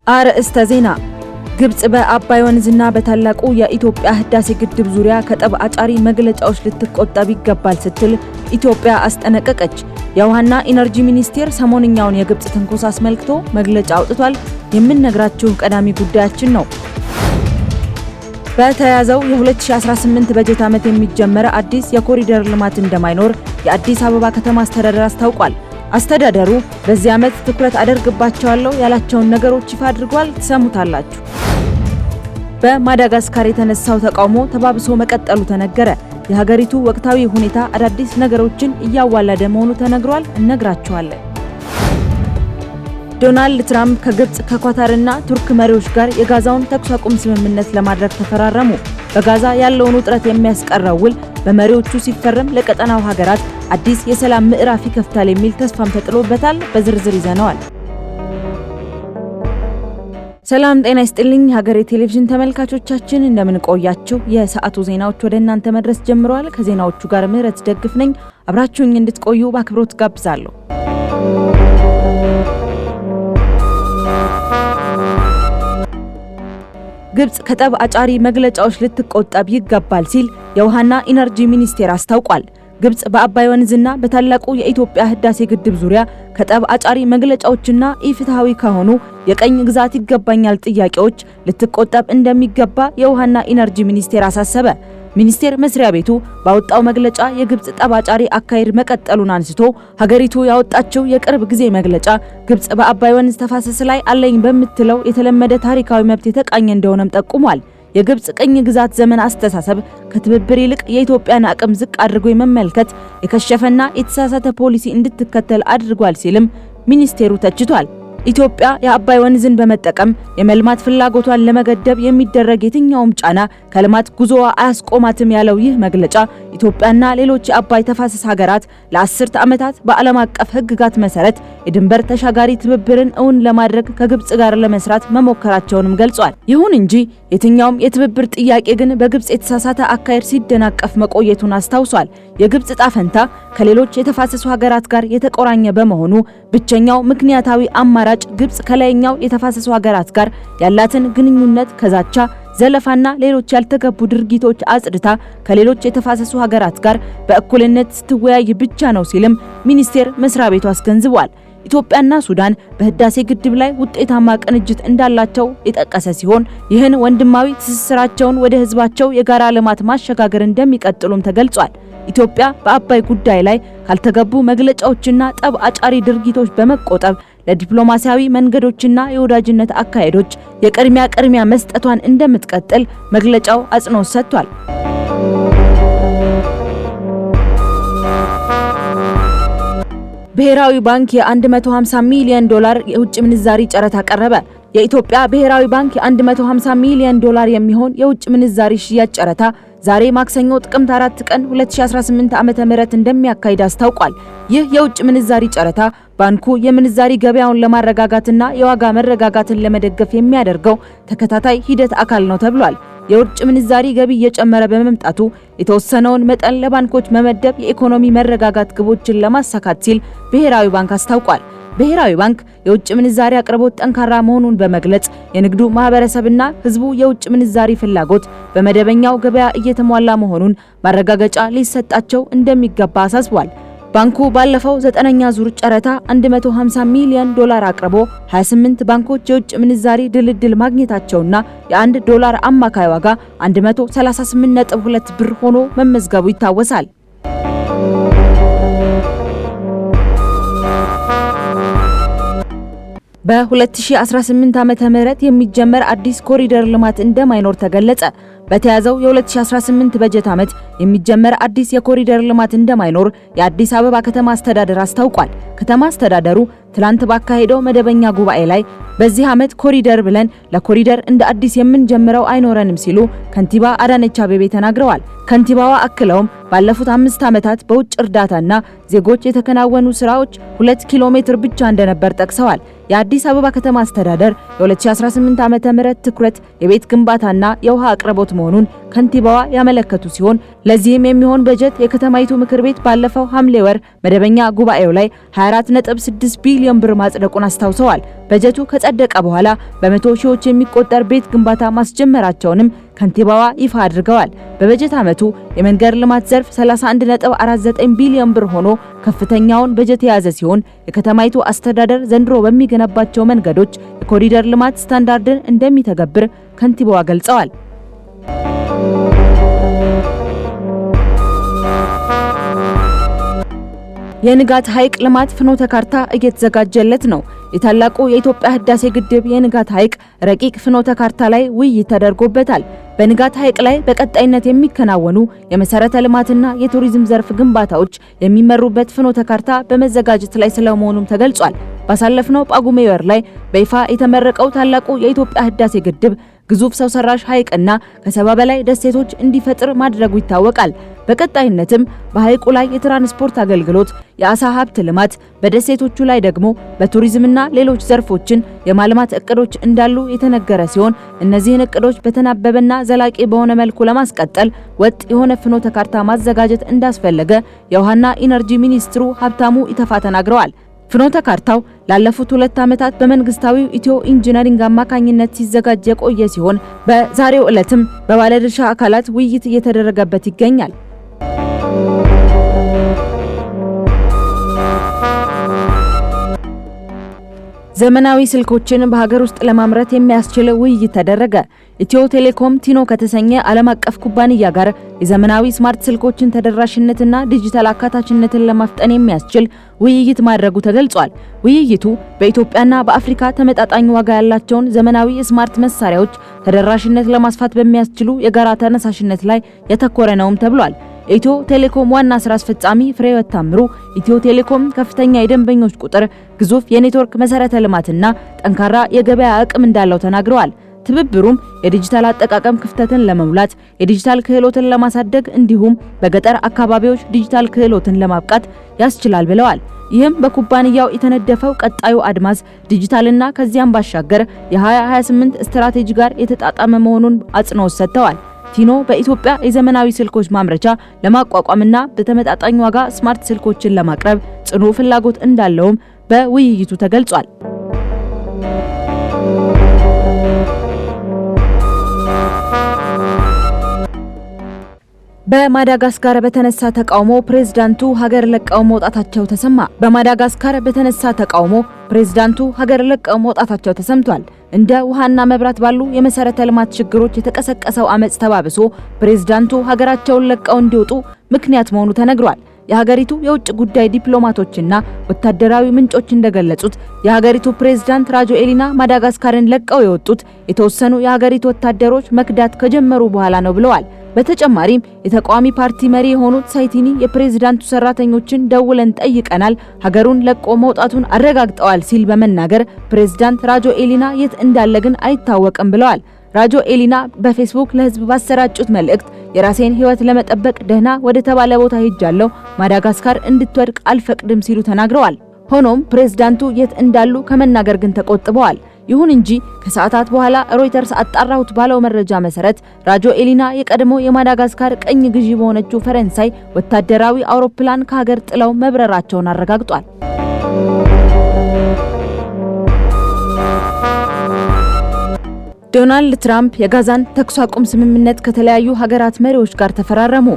አርእስተ ዜና። ግብጽ በአባይ ወንዝና በታላቁ የኢትዮጵያ ህዳሴ ግድብ ዙሪያ ከጠብ አጫሪ መግለጫዎች ልትቆጠብ ይገባል ስትል ኢትዮጵያ አስጠነቀቀች። የውሃና ኢነርጂ ሚኒስቴር ሰሞንኛውን የግብጽ ትንኮሳ አስመልክቶ መግለጫ አውጥቷል። የምንነግራችሁ ቀዳሚ ጉዳያችን ነው። በተያዘው የ2018 በጀት ዓመት የሚጀመር አዲስ የኮሪደር ልማት እንደማይኖር የአዲስ አበባ ከተማ አስተዳደር አስታውቋል። አስተዳደሩ በዚህ ዓመት ትኩረት አደርግባቸዋለሁ ያላቸውን ነገሮች ይፋ አድርጓል። ትሰሙታላችሁ። በማዳጋስካር የተነሳው ተቃውሞ ተባብሶ መቀጠሉ ተነገረ። የሀገሪቱ ወቅታዊ ሁኔታ አዳዲስ ነገሮችን እያዋለደ መሆኑ ተነግሯል። እነግራችኋለን። ዶናልድ ትራምፕ ከግብጽ ከኳታርና ቱርክ መሪዎች ጋር የጋዛውን ተኩስ አቁም ስምምነት ለማድረግ ተፈራረሙ። በጋዛ ያለውን ውጥረት የሚያስቀረው ውል በመሪዎቹ ሲፈረም ለቀጠናው ሀገራት አዲስ የሰላም ምዕራፍ ይከፍታል የሚል ተስፋም ተጥሎበታል። በዝርዝር ይዘነዋል። ሰላም ጤና ይስጥልኝ ሀገሬ ቴሌቪዥን ተመልካቾቻችን፣ እንደምን ቆያችሁ? የሰዓቱ ዜናዎች ወደ እናንተ መድረስ ጀምረዋል። ከዜናዎቹ ጋር ምህረት ደግፍ ነኝ። አብራችሁኝ እንድትቆዩ በአክብሮት ጋብዛለሁ። ግብጽ ከጠብ አጫሪ መግለጫዎች ልትቆጠብ ይገባል ሲል የውሃና ኢነርጂ ሚኒስቴር አስታውቋል። ግብጽ በአባይ ወንዝና በታላቁ የኢትዮጵያ ህዳሴ ግድብ ዙሪያ ከጠብ አጫሪ መግለጫዎችና ኢፍትሃዊ ከሆኑ የቀኝ ግዛት ይገባኛል ጥያቄዎች ልትቆጠብ እንደሚገባ የውሃና ኢነርጂ ሚኒስቴር አሳሰበ። ሚኒስቴር መስሪያ ቤቱ ባወጣው መግለጫ የግብጽ ጠብ አጫሪ አካሄድ መቀጠሉን አንስቶ ሀገሪቱ ያወጣችው የቅርብ ጊዜ መግለጫ ግብጽ በአባይ ወንዝ ተፋሰስ ላይ አለኝ በምትለው የተለመደ ታሪካዊ መብት የተቃኘ እንደሆነም ጠቁሟል። የግብጽ ቅኝ ግዛት ዘመን አስተሳሰብ ከትብብር ይልቅ የኢትዮጵያን አቅም ዝቅ አድርጎ የመመልከት የከሸፈና የተሳሳተ ፖሊሲ እንድትከተል አድርጓል ሲልም ሚኒስቴሩ ተችቷል። ኢትዮጵያ የአባይ ወንዝን በመጠቀም የመልማት ፍላጎቷን ለመገደብ የሚደረግ የትኛውም ጫና ከልማት ጉዞዋ አያስቆማትም ያለው ይህ መግለጫ ኢትዮጵያና ሌሎች የአባይ ተፋሰስ ሀገራት ለአስርተ ዓመታት በዓለም አቀፍ ሕግጋት መሰረት የድንበር ተሻጋሪ ትብብርን እውን ለማድረግ ከግብጽ ጋር ለመስራት መሞከራቸውንም ገልጿል። ይሁን እንጂ የትኛውም የትብብር ጥያቄ ግን በግብጽ የተሳሳተ አካሄድ ሲደናቀፍ መቆየቱን አስታውሷል። የግብጽ ጣፈንታ ከሌሎች የተፋሰሱ ሀገራት ጋር የተቆራኘ በመሆኑ ብቸኛው ምክንያታዊ አማራጭ ግብጽ ከላይኛው የተፋሰሱ ሀገራት ጋር ያላትን ግንኙነት ከዛቻ፣ ዘለፋና ሌሎች ያልተገቡ ድርጊቶች አጽድታ ከሌሎች የተፋሰሱ ሀገራት ጋር በእኩልነት ስትወያይ ብቻ ነው ሲልም ሚኒስቴር መስሪያ ቤቱ አስገንዝቧል። ኢትዮጵያና ሱዳን በህዳሴ ግድብ ላይ ውጤታማ ቅንጅት እንዳላቸው የጠቀሰ ሲሆን ይህን ወንድማዊ ትስስራቸውን ወደ ህዝባቸው የጋራ ልማት ማሸጋገር እንደሚቀጥሉም ተገልጿል። ኢትዮጵያ በአባይ ጉዳይ ላይ ካልተገቡ መግለጫዎችና ጠብ አጫሪ ድርጊቶች በመቆጠብ ለዲፕሎማሲያዊ መንገዶችና የወዳጅነት አካሄዶች የቅድሚያ መስጠቷን እንደምትቀጥል መግለጫው አጽንኦት ሰጥቷል። ብሔራዊ ባንክ የ150 ሚሊዮን ዶላር የውጭ ምንዛሪ ጨረታ ቀረበ። የኢትዮጵያ ብሔራዊ ባንክ የ150 ሚሊዮን ዶላር የሚሆን የውጭ ምንዛሪ ሽያጭ ጨረታ ዛሬ ማክሰኞ ጥቅምት 4 ቀን 2018 ዓ.ም እንደሚያካሂድ አስታውቋል። ይህ የውጭ ምንዛሪ ጨረታ ባንኩ የምንዛሪ ገበያውን ለማረጋጋትና የዋጋ መረጋጋትን ለመደገፍ የሚያደርገው ተከታታይ ሂደት አካል ነው ተብሏል። የውጭ ምንዛሪ ገቢ እየጨመረ በመምጣቱ የተወሰነውን መጠን ለባንኮች መመደብ የኢኮኖሚ መረጋጋት ግቦችን ለማሳካት ሲል ብሔራዊ ባንክ አስታውቋል። ብሔራዊ ባንክ የውጭ ምንዛሪ አቅርቦት ጠንካራ መሆኑን በመግለጽ የንግዱ ማህበረሰብና ህዝቡ የውጭ ምንዛሪ ፍላጎት በመደበኛው ገበያ እየተሟላ መሆኑን ማረጋገጫ ሊሰጣቸው እንደሚገባ አሳስቧል። ባንኩ ባለፈው 9ኛ ዙር ጨረታ 150 ሚሊዮን ዶላር አቅርቦ 28 ባንኮች የውጭ ምንዛሪ ድልድል ማግኘታቸውና የ1 ዶላር አማካይ ዋጋ 138.2 ብር ሆኖ መመዝገቡ ይታወሳል። በ2018 ዓመተ ምህረት የሚጀመር አዲስ ኮሪደር ልማት እንደማይኖር ተገለጸ። በተያዘው የ2018 በጀት ዓመት የሚጀመር አዲስ የኮሪደር ልማት እንደማይኖር የአዲስ አበባ ከተማ አስተዳደር አስታውቋል። ከተማ አስተዳደሩ ትላንት ባካሄደው መደበኛ ጉባኤ ላይ በዚህ ዓመት ኮሪደር ብለን ለኮሪደር እንደ አዲስ የምንጀምረው አይኖረንም ሲሉ ከንቲባ አዳነች አቤቤ ተናግረዋል። ከንቲባዋ አክለውም ባለፉት 5 ዓመታት በውጭ እርዳታና ዜጎች የተከናወኑ ስራዎች 2 ኪሎ ሜትር ብቻ እንደነበር ጠቅሰዋል። የአዲስ አበባ ከተማ አስተዳደር የ2018 ዓመተ ምህረት ትኩረት የቤት ግንባታና የውሃ አቅርቦት መሆኑን ከንቲባዋ ያመለከቱ ሲሆን ለዚህም የሚሆን በጀት የከተማይቱ ምክር ቤት ባለፈው ሐምሌ ወር መደበኛ ጉባኤው ላይ 24.6 ቢሊዮን ብር ማጽደቁን አስታውሰዋል። በጀቱ ከጸደቀ በኋላ በመቶ ሺዎች የሚቆጠር ቤት ግንባታ ማስጀመራቸውንም ከንቲባዋ ይፋ አድርገዋል። በበጀት ዓመቱ የመንገድ ልማት ዘርፍ 31.49 ቢሊዮን ብር ሆኖ ከፍተኛውን በጀት የያዘ ሲሆን የከተማይቱ አስተዳደር ዘንድሮ በሚገነባቸው መንገዶች የኮሪደር ልማት ስታንዳርድን እንደሚተገብር ከንቲባዋ ገልጸዋል። የንጋት ሐይቅ ልማት ፍኖተ ካርታ እየተዘጋጀለት ነው። የታላቁ የኢትዮጵያ ህዳሴ ግድብ የንጋት ሐይቅ ረቂቅ ፍኖተ ካርታ ላይ ውይይት ተደርጎበታል። በንጋት ሐይቅ ላይ በቀጣይነት የሚከናወኑ የመሰረተ ልማትና የቱሪዝም ዘርፍ ግንባታዎች የሚመሩበት ፍኖተ ካርታ በመዘጋጀት ላይ ስለመሆኑም ተገልጿል። ባሳለፍነው ጳጉሜ ወር ላይ በይፋ የተመረቀው ታላቁ የኢትዮጵያ ህዳሴ ግድብ ግዙፍ ሰው ሰራሽ ሐይቅና ከ70 በላይ ደሴቶች እንዲፈጥር ማድረጉ ይታወቃል። በቀጣይነትም በሐይቁ ላይ የትራንስፖርት አገልግሎት፣ የአሳ ሀብት ልማት፣ በደሴቶቹ ላይ ደግሞ በቱሪዝምና ሌሎች ዘርፎችን የማልማት እቅዶች እንዳሉ የተነገረ ሲሆን እነዚህን እቅዶች በተናበበና ዘላቂ በሆነ መልኩ ለማስቀጠል ወጥ የሆነ ፍኖተ ካርታ ማዘጋጀት እንዳስፈለገ የውሃና ኢነርጂ ሚኒስትሩ ሀብታሙ ኢተፋ ተናግረዋል። ፍኖተ ካርታው ላለፉት 2 ዓመታት በመንግስታዊው ኢትዮ ኢንጂነሪንግ አማካኝነት ሲዘጋጅ የቆየ ሲሆን በዛሬው ዕለትም በባለድርሻ አካላት ውይይት እየተደረገበት ይገኛል። ዘመናዊ ስልኮችን በሀገር ውስጥ ለማምረት የሚያስችል ውይይት ተደረገ። ኢትዮ ቴሌኮም ቲኖ ከተሰኘ ዓለም አቀፍ ኩባንያ ጋር የዘመናዊ ስማርት ስልኮችን ተደራሽነትና ዲጂታል አካታችነትን ለማፍጠን የሚያስችል ውይይት ማድረጉ ተገልጿል። ውይይቱ በኢትዮጵያና በአፍሪካ ተመጣጣኝ ዋጋ ያላቸውን ዘመናዊ ስማርት መሳሪያዎች ተደራሽነት ለማስፋት በሚያስችሉ የጋራ ተነሳሽነት ላይ ያተኮረ ነውም ተብሏል። የኢትዮ ቴሌኮም ዋና ስራ አስፈጻሚ ፍሬህይወት ታምሩ ኢትዮ ቴሌኮም ከፍተኛ የደንበኞች ቁጥር፣ ግዙፍ የኔትወርክ መሰረተ ልማትና ጠንካራ የገበያ አቅም እንዳለው ተናግረዋል። ትብብሩም የዲጂታል አጠቃቀም ክፍተትን ለመሙላት፣ የዲጂታል ክህሎትን ለማሳደግ እንዲሁም በገጠር አካባቢዎች ዲጂታል ክህሎትን ለማብቃት ያስችላል ብለዋል። ይህም በኩባንያው የተነደፈው ቀጣዩ አድማስ ዲጂታልና ከዚያም ባሻገር የ2028 ስትራቴጂ ጋር የተጣጣመ መሆኑን አጽንኦት ሰጥተዋል። ቲኖ በኢትዮጵያ የዘመናዊ ስልኮች ማምረቻ ለማቋቋምና በተመጣጣኝ ዋጋ ስማርት ስልኮችን ለማቅረብ ጽኑ ፍላጎት እንዳለውም በውይይቱ ተገልጿል። በማዳጋስካር በተነሳ ተቃውሞ ፕሬዝዳንቱ ሀገር ለቀው መውጣታቸው ተሰማ። በማዳጋስካር በተነሳ ተቃውሞ ፕሬዝዳንቱ ሀገር ለቀው መውጣታቸው ተሰምቷል። እንደ ውሃና መብራት ባሉ የመሰረተ ልማት ችግሮች የተቀሰቀሰው አመጽ ተባብሶ ፕሬዝዳንቱ ሀገራቸውን ለቀው እንዲወጡ ምክንያት መሆኑ ተነግሯል። የሀገሪቱ የውጭ ጉዳይ ዲፕሎማቶችና ወታደራዊ ምንጮች እንደገለጹት የሀገሪቱ ፕሬዝዳንት ራጆኤሊና ማዳጋስካርን ለቀው የወጡት የተወሰኑ የሀገሪቱ ወታደሮች መክዳት ከጀመሩ በኋላ ነው ብለዋል። በተጨማሪም የተቃዋሚ ፓርቲ መሪ የሆኑት ሳይቲኒ የፕሬዝዳንቱ ሰራተኞችን ደውለን ጠይቀናል፣ ሀገሩን ለቆ መውጣቱን አረጋግጠዋል ሲል በመናገር ፕሬዝዳንት ራጆኤሊና የት እንዳለ ግን አይታወቅም ብለዋል። ራጆኤሊና በፌስቡክ ለህዝብ ባሰራጩት መልእክት የራሴን ህይወት ለመጠበቅ ደህና ወደ ተባለ ቦታ ሄጃለሁ፣ ማዳጋስካር እንድትወድቅ አልፈቅድም ሲሉ ተናግረዋል። ሆኖም ፕሬዝዳንቱ የት እንዳሉ ከመናገር ግን ተቆጥበዋል። ይሁን እንጂ ከሰዓታት በኋላ ሮይተርስ አጣራሁት ባለው መረጃ መሰረት ራጆኤሊና የቀድሞ የማዳጋስካር ቀኝ ግዢ በሆነችው ፈረንሳይ ወታደራዊ አውሮፕላን ከሀገር ጥለው መብረራቸውን አረጋግጧል። ዶናልድ ትራምፕ የጋዛን ተኩስ አቁም ስምምነት ከተለያዩ ሀገራት መሪዎች ጋር ተፈራረሙ።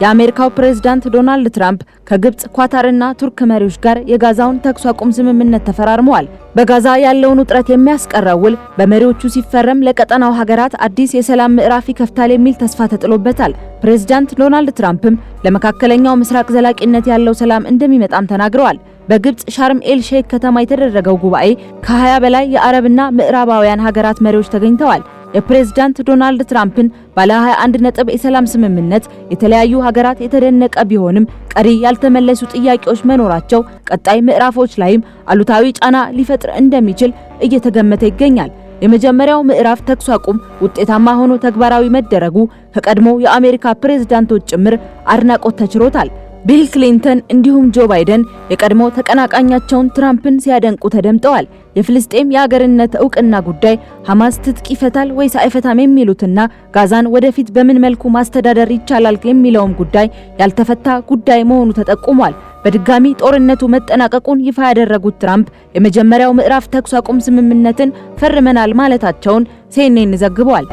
የአሜሪካው ፕሬዝዳንት ዶናልድ ትራምፕ ከግብጽ፣ ኳታርና ቱርክ መሪዎች ጋር የጋዛውን ተኩስ አቁም ስምምነት ተፈራርመዋል። በጋዛ ያለውን ውጥረት የሚያስቀረው ውል በመሪዎቹ ሲፈረም ለቀጠናው ሀገራት አዲስ የሰላም ምዕራፍ ይከፍታል የሚል ተስፋ ተጥሎበታል። ፕሬዝዳንት ዶናልድ ትራምፕም ለመካከለኛው ምስራቅ ዘላቂነት ያለው ሰላም እንደሚመጣም ተናግረዋል። በግብጽ ሻርም ኤል ሼክ ከተማ የተደረገው ጉባኤ ከ20 በላይ የአረብና ምዕራባውያን ሀገራት መሪዎች ተገኝተዋል። የፕሬዝዳንት ዶናልድ ትራምፕን ባለ 21 ነጥብ የሰላም ስምምነት የተለያዩ ሀገራት የተደነቀ ቢሆንም ቀሪ ያልተመለሱ ጥያቄዎች መኖራቸው ቀጣይ ምዕራፎች ላይም አሉታዊ ጫና ሊፈጥር እንደሚችል እየተገመተ ይገኛል። የመጀመሪያው ምዕራፍ ተኩስ አቁም ውጤታማ ሆኖ ተግባራዊ መደረጉ ከቀድሞ የአሜሪካ ፕሬዝዳንቶች ጭምር አድናቆት ተችሮታል። ቢል ክሊንተን እንዲሁም ጆ ባይደን የቀድሞ ተቀናቃኛቸውን ትራምፕን ሲያደንቁ ተደምጠዋል። የፍልስጤም የአገርነት ዕውቅና ጉዳይ ሐማስ ትጥቅ ይፈታል ወይስ አይፈታም የሚሉትና ጋዛን ወደፊት በምን መልኩ ማስተዳደር ይቻላል የሚለውም ጉዳይ ያልተፈታ ጉዳይ መሆኑ ተጠቁሟል። በድጋሚ ጦርነቱ መጠናቀቁን ይፋ ያደረጉት ትራምፕ የመጀመሪያው ምዕራፍ ተኩስ አቁም ስምምነትን ፈርመናል ማለታቸውን CNN ዘግቧል።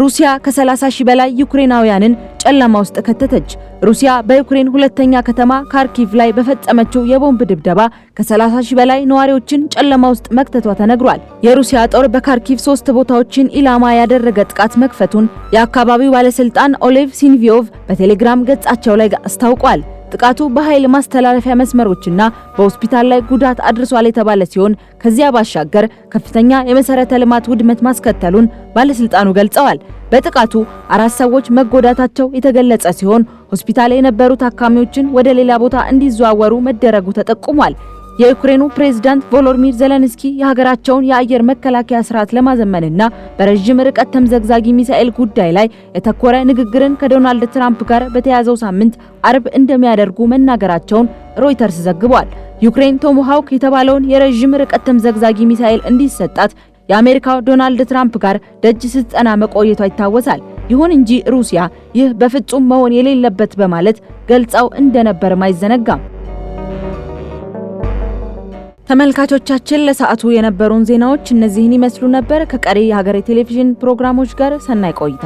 ሩሲያ ከ30 ሺህ በላይ ዩክሬናውያንን ጨለማ ውስጥ ከተተች። ሩሲያ በዩክሬን ሁለተኛ ከተማ ካርኪቭ ላይ በፈጸመችው የቦምብ ድብደባ ከ30 ሺህ በላይ ነዋሪዎችን ጨለማ ውስጥ መክተቷ ተነግሯል። የሩሲያ ጦር በካርኪቭ 3 ቦታዎችን ኢላማ ያደረገ ጥቃት መክፈቱን የአካባቢው ባለስልጣን ኦሌቭ ሲንቪዮቭ በቴሌግራም ገጻቸው ላይ አስታውቋል። ጥቃቱ በኃይል ማስተላለፊያ መስመሮችና በሆስፒታል ላይ ጉዳት አድርሷል የተባለ ሲሆን ከዚያ ባሻገር ከፍተኛ የመሰረተ ልማት ውድመት ማስከተሉን ባለስልጣኑ ገልጸዋል። በጥቃቱ 4 ሰዎች መጎዳታቸው የተገለጸ ሲሆን ሆስፒታል የነበሩ ታካሚዎችን ወደ ሌላ ቦታ እንዲዘዋወሩ መደረጉ ተጠቁሟል። የዩክሬኑ ፕሬዝዳንት ቮሎዲሚር ዜሌንስኪ የሀገራቸውን የአየር መከላከያ ስርዓት ለማዘመንና በረጅም ርቀት ተምዘግዛጊ ሚሳኤል ጉዳይ ላይ የተኮረ ንግግርን ከዶናልድ ትራምፕ ጋር በተያዘው ሳምንት አርብ እንደሚያደርጉ መናገራቸውን ሮይተርስ ዘግቧል። ዩክሬን ቶሞሃውክ የተባለውን የረጅም ርቀት ተምዘግዛጊ ሚሳኤል እንዲሰጣት የአሜሪካው ዶናልድ ትራምፕ ጋር ደጅ ስትጠና መቆየቷ ይታወሳል። ይሁን እንጂ ሩሲያ ይህ በፍጹም መሆን የሌለበት በማለት ገልጸው እንደነበርም አይዘነጋም። ተመልካቾቻችን ለሰዓቱ የነበሩን ዜናዎች እነዚህን ይመስሉ ነበር። ከቀሪ የሀገሬ ቴሌቪዥን ፕሮግራሞች ጋር ሰናይ ቆይታ